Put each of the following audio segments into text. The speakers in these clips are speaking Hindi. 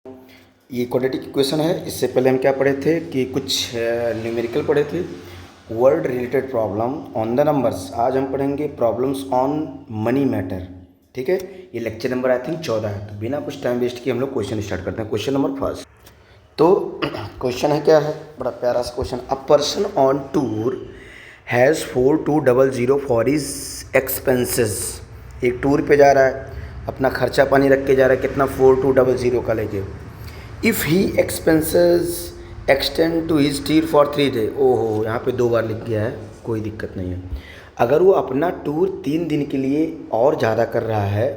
ये क्वाड्रेटिक इक्वेशन है। इससे पहले हम क्या पढ़े थे कि कुछ न्यूमेरिकल पढ़े थे, word related problem on the numbers. आज हम पढ़ेंगे प्रॉब्लम्स ऑन मनी मैटर। ठीक है, ये लेक्चर नंबर आई थिंक 14 है। तो बिना कुछ टाइम वेस्ट किए हम लोग क्वेश्चन स्टार्ट करते हैं। Question number first. तो क्वेश्चन है, क्या है, बड़ा प्यारा सा question. A person on tour has 4200 for his expenses. एक टूर पे जा रहा है, अपना खर्चा पानी रख के जा रहा है, कितना, 4200 का लेके। If he expenses extend to his tour for 3 day. ओहो, यहाँ पे 2 बार लिख गया है, कोई दिक्कत नहीं है। अगर वो अपना टूर 3 दिन के लिए और ज़्यादा कर रहा है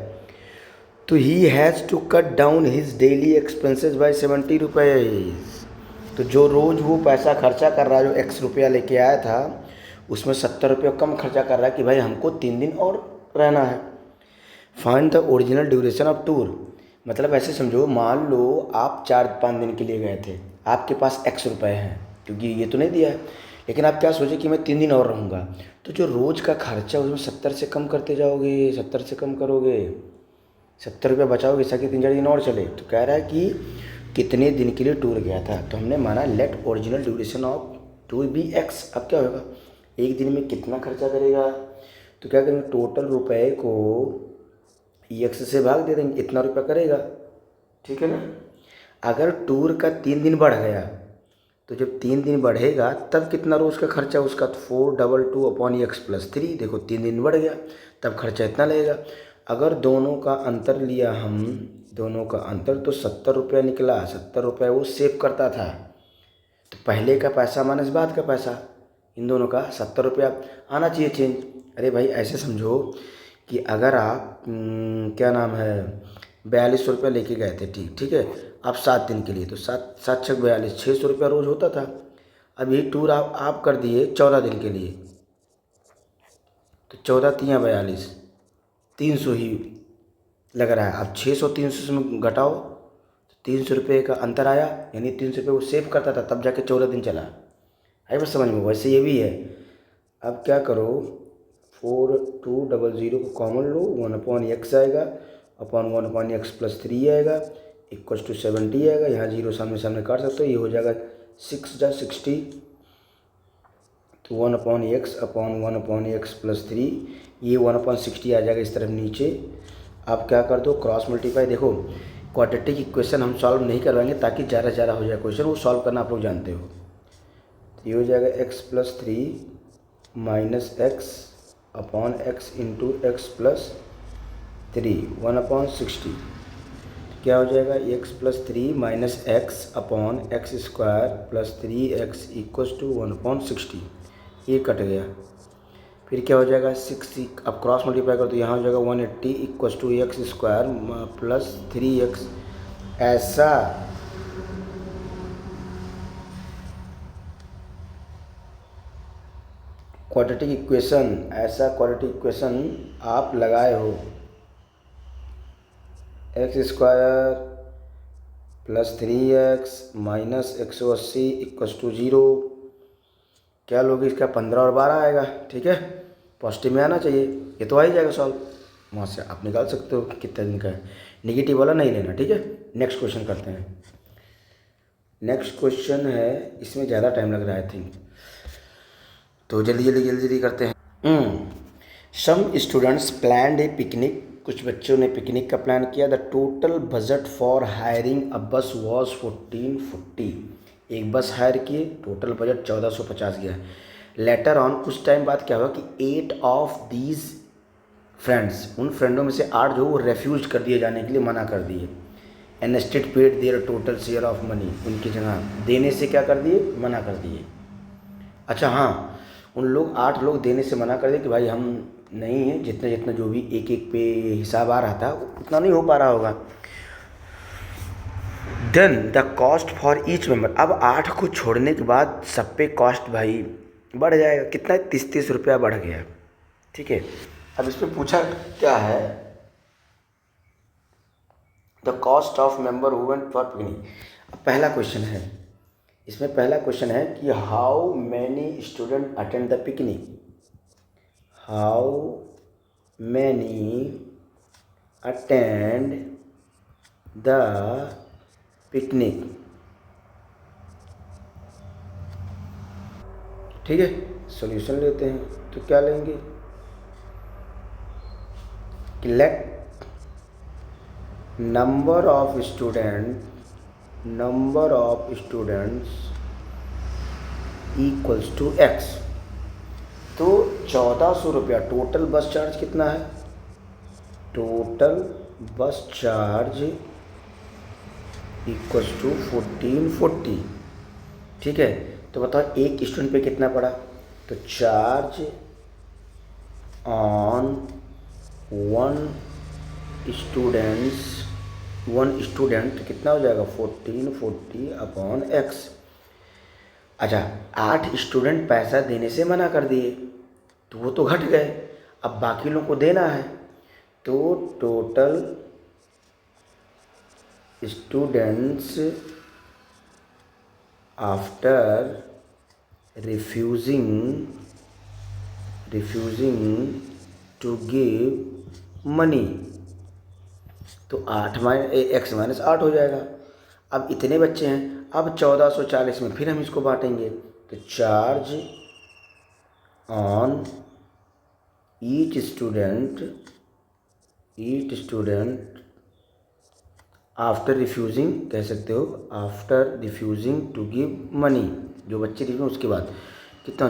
तो he has to cut down his daily expenses by 70 rupees. तो जो रोज़ वो पैसा खर्चा कर रहा है, जो एक्स रुपया लेके आया था, उसमें 70 रुपया कम खर्चा कर रहा है कि भाई हमको 3 दिन और रहना है। Find the original duration of tour. मतलब ऐसे समझो, मान लो आप 4-5 दिन के लिए गए थे, आपके पास एक्स रुपए हैं, क्योंकि ये तो नहीं दिया है, लेकिन आप क्या सोचे कि मैं 3 दिन और रहूँगा। तो जो रोज़ का खर्चा उसमें 70 से कम करते जाओगे, 70 से कम करोगे, 70 रुपये बचाओगे ताकि 3-4 दिन और चले। तो कह रहा है कि कितने दिन के लिए टूर गया था। तो हमने माना let original duration of tour be X. अब क्या होगा, एक दिन में कितना खर्चा करेगा, तो क्या करेंगे, टोटल रुपए को एक्स से भाग दे देंगे, इतना रुपया करेगा। ठीक है ना। अगर टूर का 3 दिन बढ़ गया, तो जब 3 दिन बढ़ेगा तब कितना रोज़ का खर्चा उसका, तो 422 अपॉन एक्स प्लस 3। देखो 3 दिन बढ़ गया, तब खर्चा इतना लगेगा। अगर दोनों का अंतर लिया हम, दोनों का अंतर, तो 70 रुपया निकला। 70 रुपया वो सेव करता था, तो पहले का पैसा माइनस बाद का पैसा, इन दोनों का 70 रुपया आना चाहिए चेंज। अरे भाई ऐसे समझो कि अगर आप क्या नाम है, 4200 रुपया लेके गए थे, ठीक ठीक है, आप 7 दिन के लिए, तो 7 7 6 42, 600 रुपया रोज़ होता था। अब ये टूर आप कर दिए 14 दिन के लिए, तो 14×3=42, 300 ही लग रहा है। अब 600 300 में घटाओ, तो 300 रुपये का अंतर आया, यानी 300 रुपये वो सेव करता था, तब जाके 14 दिन चला। है बस समझ में। वैसे ये भी है। अब क्या करो, 4200 को कॉमन लो, 1/x आएगा, अपॉन 1/x प्लस 3 आएगा, इक्वल्स टू 70 आएगा। यहाँ जीरो सामने सामने काट सकते हो, ये हो जाएगा 6×60, तो 1/x अपॉन 1/x प्लस 3, ये 1/60 आ जाएगा इस तरफ नीचे। आप क्या कर दो, क्रॉस मल्टीप्लाई। देखो क्वाड्रेटिक इक्वेशन हम सॉल्व नहीं करवाएंगे ताकि ज़्यादा से ज़्यादा हो जाए क्वेश्चन, वो सॉल्व करना आप लोग जानते हो। तो ये हो जाएगा x plus 3 minus X upon x into X plus 3, 1/60। क्या हो जाएगा, x plus 3 minus X upon x square plus 3x equals to 1/60। ये कट गया। फिर क्या हो जाएगा, 60, अब क्रॉस मल्टीप्लाई कर, तो यहाँ हो जाएगा 180 equals to X square plus 3x। ऐसा क्वाड्रेटिक इक्वेशन, ऐसा क्वाड्रेटिक इक्वेशन आप लगाए हो, X square plus 3x minus 180 equals to 0। क्या लोगे, इसका 15 और 12 आएगा। ठीक है, पॉजिटिव में आना चाहिए, ये तो आ ही जाएगा सॉल्व। वहाँ से आप निकाल सकते हो कितने दिन का है। नेगेटिव वाला नहीं लेना। ठीक है, नेक्स्ट क्वेश्चन करते हैं। नेक्स्ट क्वेश्चन है, इसमें ज़्यादा टाइम लग रहा है आई थिंक, तो जल्दी जल्दी जल्दी जल्दी करते हैं। सम स्टूडेंट्स प्लान्ड ए पिकनिक। कुछ बच्चों ने पिकनिक का प्लान किया। The total budget for hiring a बस वॉज 1440। एक बस हायर किए, टोटल बजट 1450 गया। लेटर ऑन, कुछ टाइम बाद क्या हुआ कि 8 ऑफ दीज फ्रेंड्स, उन फ्रेंडों में से 8 जो वो रेफ्यूज कर दिए, जाने के लिए मना कर दिए। And state paid their total share of money, उनकी जगह देने से क्या कर दिए, मना कर दिए। अच्छा हाँ, उन लोग 8 लोग देने से मना कर दिए कि भाई हम नहीं है, जितना जितना जो भी एक एक पे हिसाब आ रहा था उतना नहीं हो पा रहा होगा। Then the cost for each member, अब 8 को छोड़ने के बाद सब पे कॉस्ट भाई बढ़ जाएगा। कितना है, 30 रुपया बढ़ गया। ठीक है, अब इस पर पूछा क्या है, the cost of member who went for picnic. अब पहला क्वेश्चन है, इसमें पहला क्वेश्चन है कि how many student attend the picnic. How many attend the picnic. ठीक है, सॉल्यूशन लेते हैं। तो क्या लेंगे, let number of students equals to X. तो 1400 रुपया टोटल बस चार्ज कितना है, टोटल बस चार्ज इक्वल्स टू 1440। ठीक है, तो बताओ एक स्टूडेंट पे कितना पड़ा, तो चार्ज ऑन वन स्टूडेंट कितना हो जाएगा, 1440 अपॉन एक्स। अच्छा, 8 स्टूडेंट पैसा देने से मना कर दिए तो वो तो घट गए, अब बाकी लोगों को देना है। तो total students after refusing to give money, तो 8 हो जाएगा। अब इतने बच्चे हैं, अब 1440 में फिर हम इसको बांटेंगे, तो charge on each student after refusing, कह सकते हो after refusing to give money, जो बच्चे रिफ्यूज उसके बाद कितना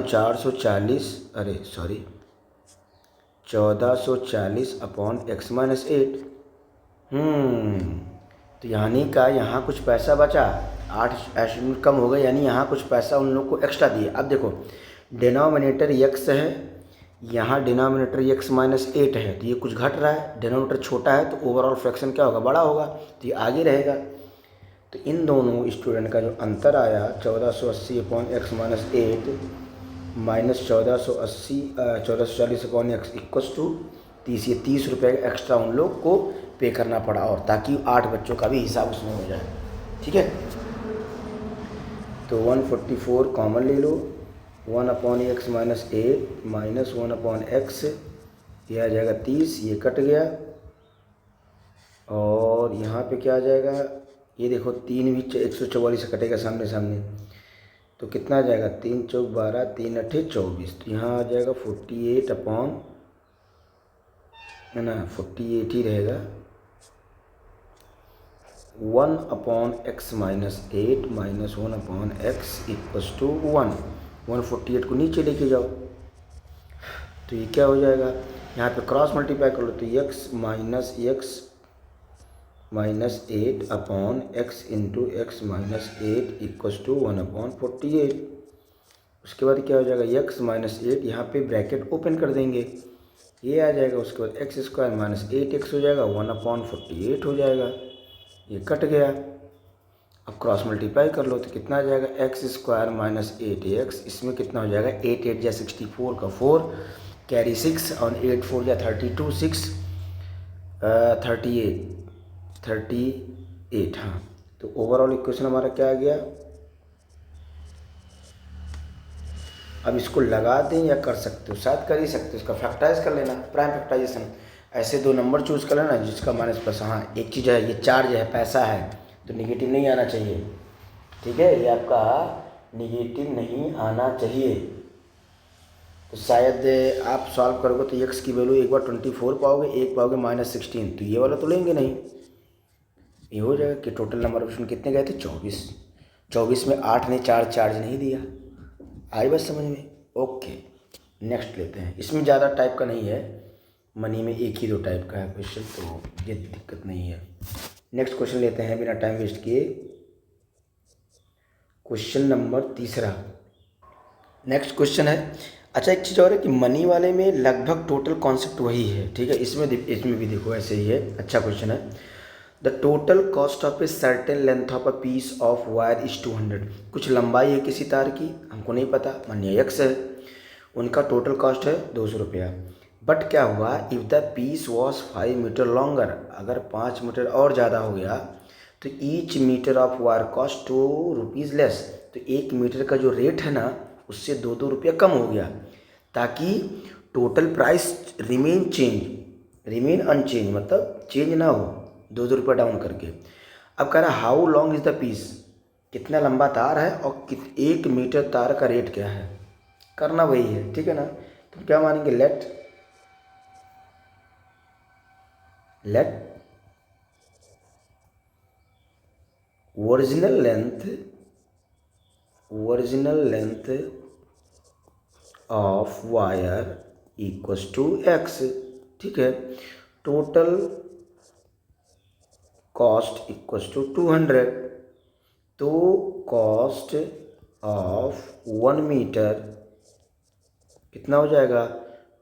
1440 अपॉन x माइनस 8। तो यानी का यहाँ कुछ पैसा बचा, 8 स्टूडेंट कम हो गए, यानी यहाँ कुछ पैसा उन लोग को एक्स्ट्रा दिए। अब देखो डिनोमिनेटर x है, यहाँ डिनोमिनेटर x माइनस 8 है, तो ये कुछ घट रहा है, डिनोमिनेटर छोटा है तो ओवरऑल फ्रैक्शन क्या होगा, बड़ा होगा, तो ये आगे रहेगा। तो इन दोनों स्टूडेंट का जो अंतर आया 1480 upon x minus 8 minus 1440 upon X equals to 30, ये 30 रुपये एक्स्ट्रा उन लोग को पे करना पड़ा, और ताकि 8 बच्चों का भी हिसाब उसमें हो जाए। ठीक है, तो 144 कॉमन ले लो, 1 upon X minus 8 minus 1 upon x, ये आ जाएगा 30, ये कट गया, और यहाँ पे क्या आ जाएगा, ये देखो 3 भी 144 से कटेगा सामने सामने, तो कितना आ जाएगा, 3 चौक 12, 3 अट्ठे 24, तो यहाँ आ जाएगा 48 अपॉन, है ना, 48 ही रहेगा, 1 upon X minus 8 minus 1 upon X equals to 1। 148 को नीचे लेके जाओ, तो ये क्या हो जाएगा, यहाँ पे क्रॉस मल्टीप्लाई कर लो, तो x minus 8 upon x into x minus 8 equals to 1 upon 48। उसके बाद क्या हो जाएगा, x माइनस 8, यहाँ पे ब्रैकेट ओपन कर देंगे, ये आ जाएगा, उसके बाद एक्स स्क्वायर माइनस 8x हो जाएगा, 1 अपॉन 48 हो जाएगा, ये कट गया। अब क्रॉस मल्टीप्लाई कर लो, तो कितना आ जाएगा, एक्स स्क्वायर माइनस 8x, इसमें कितना हो जाएगा, 8 8 या 64 का 4 कैरी 6 और 8 4 या 32 6 38। हाँ, तो ओवरऑल इक्वेशन हमारा क्या आ गया। अब इसको लगा दें या कर सकते हो, शायद कर ही सकते हो, इसका फैक्टराइज कर लेना, प्राइम फैक्टराइजेशन, ऐसे 2 नंबर चूज कर लेना जिसका माइनस प्लस। हाँ, एक चीज़ है, ये चार्ज है, पैसा है, तो निगेटिव नहीं आना चाहिए। ठीक है, ये आपका निगेटिव नहीं आना चाहिए। तो शायद आप सॉल्व करोगे तो x की वैल्यू एक बार 24 पाओगे, एक पाओगे माइनस 16, तो ये वाला तो लेंगे नहीं। ये हो जाएगा कि टोटल नंबर ऑप्शन कितने गए थे, 24 में 8 ने चार्ज नहीं दिया। आई बात समझ में, ओके। नेक्स्ट लेते हैं, इसमें ज़्यादा टाइप का नहीं है, मनी में एक ही 2 टाइप का है क्वेश्चन, तो ये दिक्कत नहीं है। नेक्स्ट क्वेश्चन लेते हैं बिना टाइम वेस्ट किए, क्वेश्चन नंबर 3। नेक्स्ट क्वेश्चन है, अच्छा एक चीज़ और है कि मनी वाले में लगभग टोटल कॉन्सेप्ट वही है। ठीक है, इसमें भी देखो ऐसे ही है, अच्छा क्वेश्चन है। The total cost of a certain length of a piece of wire is 200। कुछ लंबाई है किसी तार की, हमको नहीं पता, मानिए एक्स है, उनका टोटल कॉस्ट है 200 रुपया। बट क्या हुआ, if the piece was 5 metre longer, अगर 5 मीटर और ज़्यादा हो गया तो each metre of wire cost 2 rupees less. तो 1 मीटर का जो रेट है ना, उससे 2 रुपया कम हो गया, ताकि टोटल प्राइस रिमेन अनचेंज, मतलब चेंज ना हो, 2 रुपया डाउन करके। अब कह रहा है how long is the piece, कितना लंबा तार है और 1 मीटर तार का रेट क्या है, करना वही है, ठीक है ना। तो क्या मानेंगे, let original length of wire equals to x, ठीक है। टोटल कॉस्ट इक्वल्स टू 200, तो कॉस्ट ऑफ 1 मीटर कितना हो जाएगा,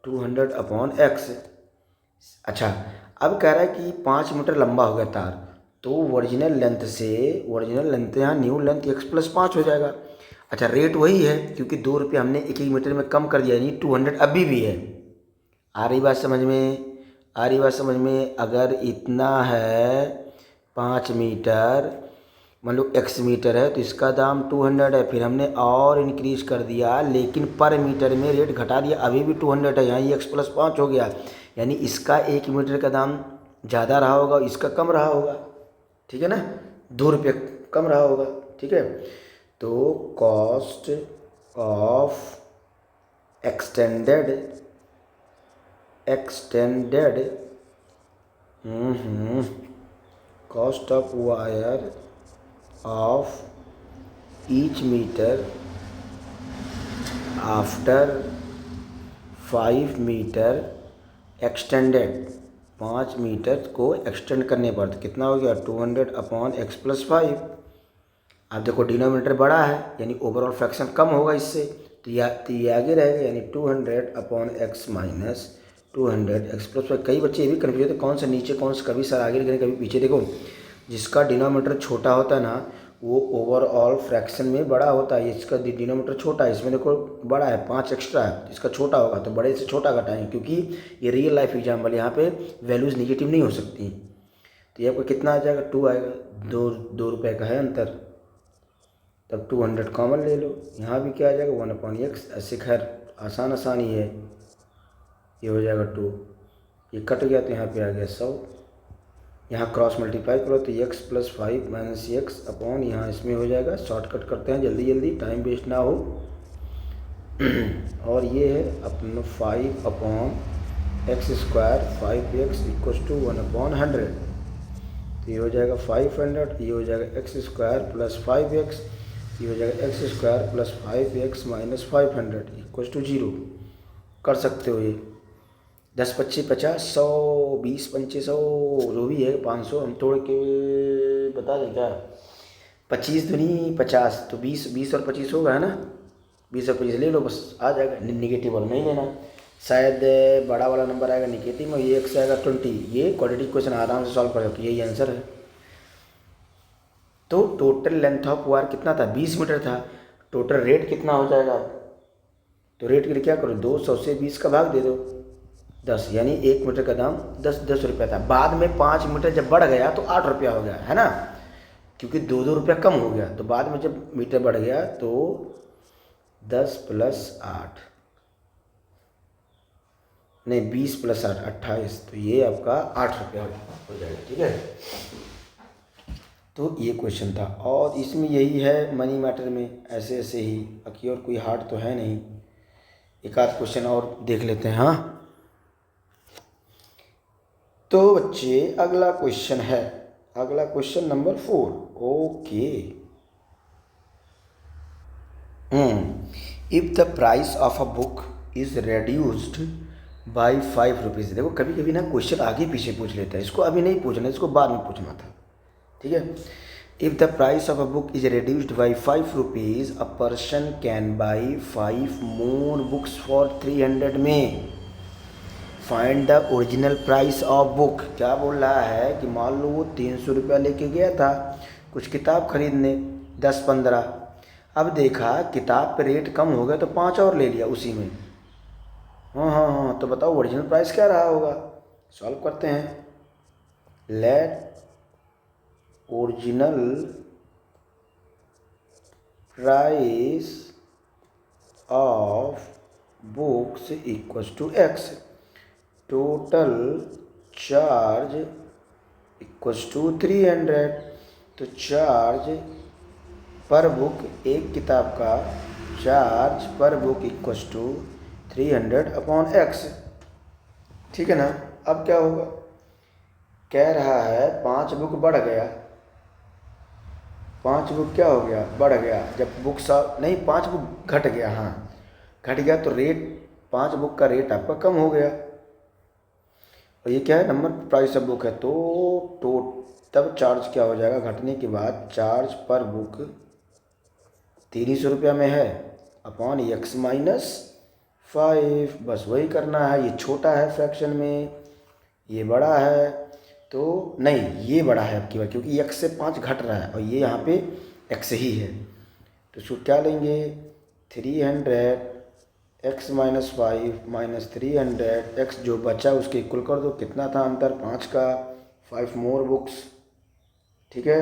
200 अपॉन एक्स। अच्छा, अब कह रहा है कि 5 मीटर लंबा हो गया तार, तो ओरिजिनल लेंथ यहाँ न्यू लेंथ x प्लस 5 हो जाएगा। अच्छा, रेट वही है क्योंकि 2 रुपये हमने एक मीटर में कम कर दिया, यानी 200 अभी भी है। आ रही बात समझ में, अगर इतना है 5 मीटर, मान लो x मीटर है तो इसका दाम 200 है, फिर हमने और इंक्रीज कर दिया लेकिन पर मीटर में रेट घटा दिया, अभी भी 200 है, यहाँ ये x प्लस 5 हो गया, यानी इसका 1 मीटर का दाम ज़्यादा रहा होगा, इसका कम रहा होगा, ठीक है ना, 2 रुपये कम रहा होगा, ठीक है। तो cost of extended cost of wire of each metre after 5 metre extended, 5 metre को एक्सटेंड करने पर तो कितना हो गया, 200 अपॉन एक्स प्लस 5। अब देखो डिनोमिनेटर बड़ा है यानी ओवरऑल फ्रैक्शन कम होगा इससे, तो ये आगे रहेगा, यानी 200 upon X minus 200 x plus 5। कई बच्चे ये भी कन्फ्यूज होते कौन सा नीचे कौन सा, कभी सर आगे लिख रहे कभी पीछे। देखो जिसका डिनोमिनेटर छोटा होता है ना वो ओवरऑल फ्रैक्शन में बड़ा होता है, इसका डिनोमिनेटर छोटा है, इसमें देखो बड़ा है 5 एक्स्ट्रा है, इसका छोटा होगा तो बड़े से छोटा घटाएंगे, क्योंकि ये रियल लाइफ एग्जाम्पल, यहाँ पे वैल्यूज़ निगेटिव नहीं हो सकती। तो ये आपको कितना आ जाएगा, 2 आएगा, 2 रुपये का है अंतर, तब 200 कॉमन ले लो, यहाँ भी क्या आ जाएगा 1/x, ऐसे खैर आसान ही है, ये हो जाएगा 2, ये कट गया तो यहाँ पे आ गया 100, यहाँ क्रॉस मल्टीप्लाई करो तो x plus 5 minus x upon, यहाँ इसमें हो जाएगा, शॉर्टकट करते हैं जल्दी टाइम वेस्ट ना हो। और ये है अपना 5 upon x square, 5x equals to 1/100, तो ये हो जाएगा 500, ये हो जाएगा एक्स स्क्वायर प्लस 5x, ये हो जाएगा x square plus 5x minus 500 equals to 0। कर सकते हो ये, 10 25 50 100 20 25 100 जो भी है 500 हम तोड़ के बता दें क्या, 25 दूनी 50, तो 20 और 25 होगा, है ना, 20 और 25 ले लो बस, आ जाएगा। निगेटिव वाला नहीं लेना, शायद बड़ा वाला नंबर आएगा निगेटिव में, ये x आएगा 20, ये क्वाड्रेटिक क्वेश्चन आराम से सॉल्व करेगा, यही आंसर है। तो टोटल लेंथ ऑफ वायर कितना था, 20 मीटर था, टोटल रेट कितना हो जाएगा, तो रेट के लिए क्या करो, 200 से 20 का भाग दे दो 10, यानी 1 मीटर का दाम 10 रुपया था। बाद में 5 मीटर जब बढ़ गया तो 8 रुपया हो गया, है ना, क्योंकि 2 रुपया कम हो गया, तो बाद में जब मीटर बढ़ गया तो 10 प्लस 8 नहीं 20 प्लस 8 28, तो ये आपका 8 रुपया हो जाएगा, ठीक है। तो ये क्वेश्चन था, और इसमें यही है मनी मैटर में, ऐसे ही, बाकी और कोई हार्ड तो है नहीं। एक आध क्वेश्चन और देख लेते हैं। हाँ, तो बच्चे अगला question number 4। Okay, if the price of a book is reduced by 5 rupees. देखो कभी कभी ना क्वेश्चन आगे पीछे पूछ लेता है, इसको अभी नहीं पूछना, इसको बाद में पूछना था, ठीक है। If the price of a book is reduced by 5 rupees, a person can buy 5 more books for 300 में। Find the original price of book. क्या बोल रहा है कि मान लो वो 300 रुपया लेके गया था कुछ किताब खरीदने, 10-15, अब देखा किताब पे रेट कम हो गया तो 5 और ले लिया उसी में। हाँ, तो बताओ ओरिजिनल प्राइस क्या रहा होगा, सॉल्व करते हैं। Let original price of books equals to x, total charge equals to 300। तो चार्ज पर बुक, एक किताब का चार्ज पर बुक इक्वस टू 300/x। ठीक है ना। अब क्या होगा, कह रहा है 5 बुक बढ़ गया, 5 बुक क्या हो गया, बढ़ गया। जब बुक नहीं 5 बुक घट गया, हाँ घट गया तो रेट 5 बुक का रेट आपका कम हो गया। और ये क्या है, नंबर प्राइस ऑफ बुक है, तो तब चार्ज क्या हो जाएगा, घटने के बाद चार्ज पर बुक 300 रुपया में है अपॉन x माइनस 5। बस वही करना है। ये छोटा है फ्रैक्शन में, ये बड़ा है, तो नहीं ये बड़ा है आपकी बार, क्योंकि x से 5 घट रहा है और ये यहाँ पे x ही है। तो इसको क्या लेंगे, 300 x माइनस 5 माइनस 300 x, जो बचा उसके इक्वल कर दो। कितना था अंतर, 5 का, 5 मोर बुक्स। ठीक है,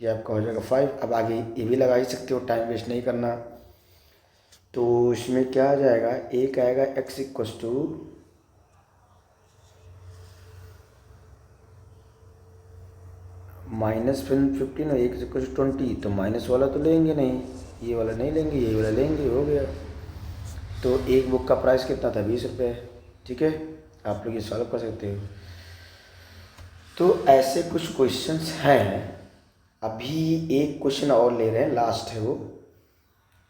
ये आपका हो जाएगा 5। अब आगे ये भी लगा ही सकते हो, टाइम वेस्ट नहीं करना। तो इसमें क्या आ जाएगा, एक आएगा x इक्वस टू -15 और x इक्वस टू 20। तो माइनस वाला तो लेंगे नहीं, ये वाला नहीं लेंगे, ये वाला लेंगे, हो गया। तो एक बुक का प्राइस कितना था, 20 रुपये। ठीक है, आप लोग ये सॉल्व कर सकते हो। तो ऐसे कुछ क्वेश्चंस हैं। अभी एक क्वेश्चन और ले रहे हैं, लास्ट है वो।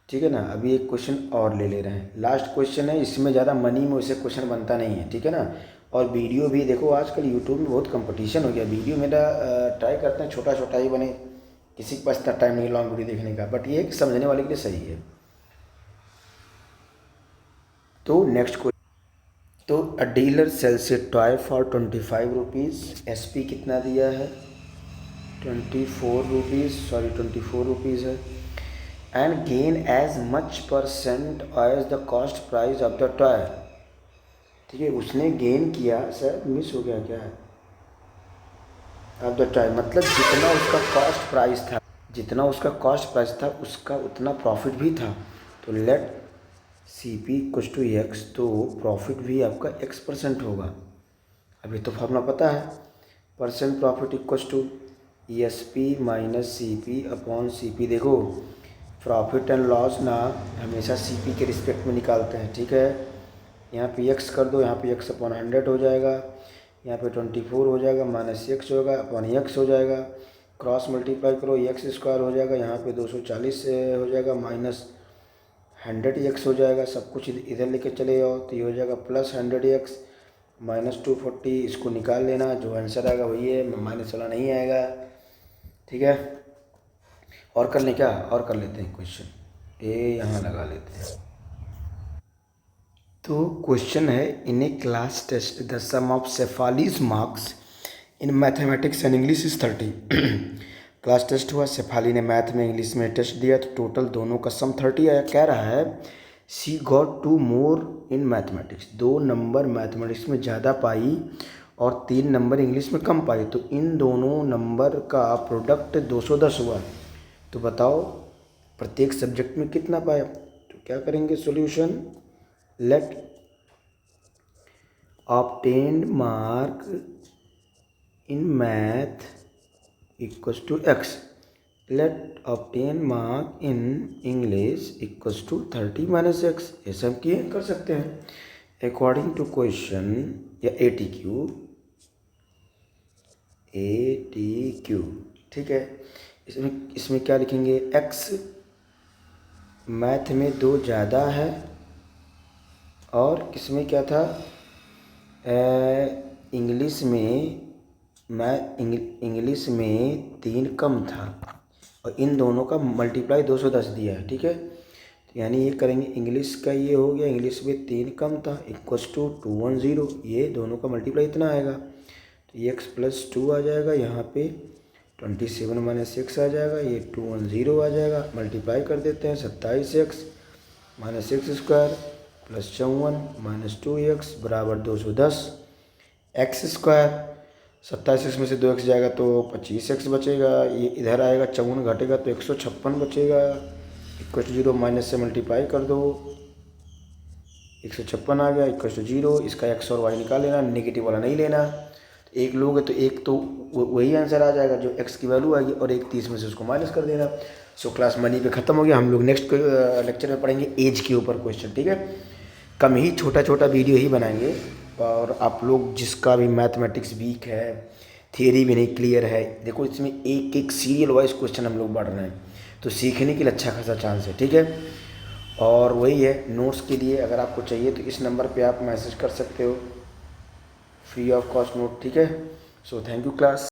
ठीक है ना, अभी एक क्वेश्चन और ले रहे हैं, लास्ट क्वेश्चन है। इसमें ज़्यादा मनी में वैसे क्वेश्चन बनता नहीं है। ठीक है ना। और वीडियो भी देखो, आजकल यूट्यूब में बहुत कंपटीशन हो गया। वीडियो मेरा ट्राई करते हैं छोटा छोटा ही बने, किसी के पास इतना टाइम नहीं लॉन्ग वीडियो देखने का, बट ये समझने वाले के लिए सही है। तो नेक्स्ट क्वेश्चन, तो a dealer sells a toy for 25 rupees. SP कितना दिया है, 24 रुपीज़, सॉरी 24 रुपीज़ है। And gain as much percent as the cost price of the toy. ठीक है, उसने गेन किया, सर मिस हो गया क्या है, ऑफ द टॉय मतलब जितना उसका कॉस्ट प्राइस था, जितना उसका कॉस्ट प्राइस था उसका उतना प्रॉफिट भी था। तो let CP equals to x, तो प्रॉफिट भी आपका x% होगा। अभी तो फॉर्मूला पता है, percent profit equals to SP minus CP upon CP। देखो प्रॉफिट एंड लॉस ना हमेशा CP के रिस्पेक्ट में निकालते हैं। ठीक है, यहाँ पे x कर दो, यहाँ पे x अपॉन 100 हो जाएगा, यहाँ पे 24 हो जाएगा, माइनस x होगा अपॉन x हो जाएगा, क्रॉस मल्टीप्लाई करो, x² हो जाएगा, यहाँ पे 240 हो जाएगा, माइनस 100x हो जाएगा। सब कुछ इधर लेके चले जाओ तो ये हो जाएगा प्लस 100x माइनस 240। इसको निकाल लेना, जो आंसर आएगा वही है, माइनस वाला नहीं आएगा। ठीक है, और कर लें क्या, और कर लेते हैं क्वेश्चन, ये यहाँ लगा लेते हैं। तो क्वेश्चन है, in a class test the sum of Shefali's marks in mathematics and English is 30। Class test हुआ, शेफाली ने मैथ में इंग्लिश में टेस्ट दिया, तो टोटल दोनों का सम 30 आया। कह रहा है she got 2 more in mathematics, 2 number mathematics में ज़्यादा पाई और 3 नंबर इंग्लिश में कम पाई। तो इन दोनों नंबर का प्रोडक्ट 210 हुआ। तो बताओ प्रत्येक सब्जेक्ट में कितना पाया। तो क्या करेंगे solution, let obtained mark in math equals to x, let obtain mark in English equals to 30 minus x। ऐसा हम किए कर सकते हैं अकॉर्डिंग टू क्वेश्चन या ATQ। ठीक है, इसमें क्या लिखेंगे, x मैथ में 2 ज़्यादा है और किसमें क्या था, इंग्लिश में, इंग्लिश में 3 कम था और इन दोनों का मल्टीप्लाई 210 दिया है। ठीक है, तो यानी ये करेंगे, इंग्लिश का ये हो गया, इंग्लिश में 3 कम था इक्वस टू 210, ये दोनों का मल्टीप्लाई इतना आएगा। तो ये x प्लस 2 आ जाएगा, यहाँ पे 27 माइनस 6 आ जाएगा, ये 210 आ जाएगा। मल्टीप्लाई कर देते हैं, 27x minus x² plus 54 minus 2x बराबर 210 x²। 27x में से 2x जाएगा तो 25x बचेगा, ये इधर आएगा, 54 घटेगा तो 156 बचेगा, इक्वल टू 0 माइनस से मल्टीप्लाई कर दो, 156 आ गया इक्वल टू 0। इसका x और y निकाल लेना, नेगेटिव वाला नहीं लेना। एक लोगे तो एक तो वही आंसर आ जाएगा जो x की वैल्यू आएगी, और एक 30 में से उसको माइनस कर देना। सो क्लास मनी पे ख़त्म हो गया। हम लोग नेक्स्ट लेक्चर में पढ़ेंगे एज के ऊपर क्वेश्चन, ठीक है। कम ही छोटा छोटा वीडियो ही बनाएंगे, और आप लोग जिसका भी मैथमेटिक्स वीक है, थियरी भी नहीं क्लियर है, देखो इसमें एक एक सीरियल वाइज क्वेश्चन हम लोग पढ़ रहे हैं, तो सीखने के लिए अच्छा खासा चांस है, ठीक है। और वही है, नोट्स के लिए अगर आपको चाहिए तो इस नंबर पे आप मैसेज कर सकते हो, फ्री ऑफ कॉस्ट नोट, ठीक है। So thank you class.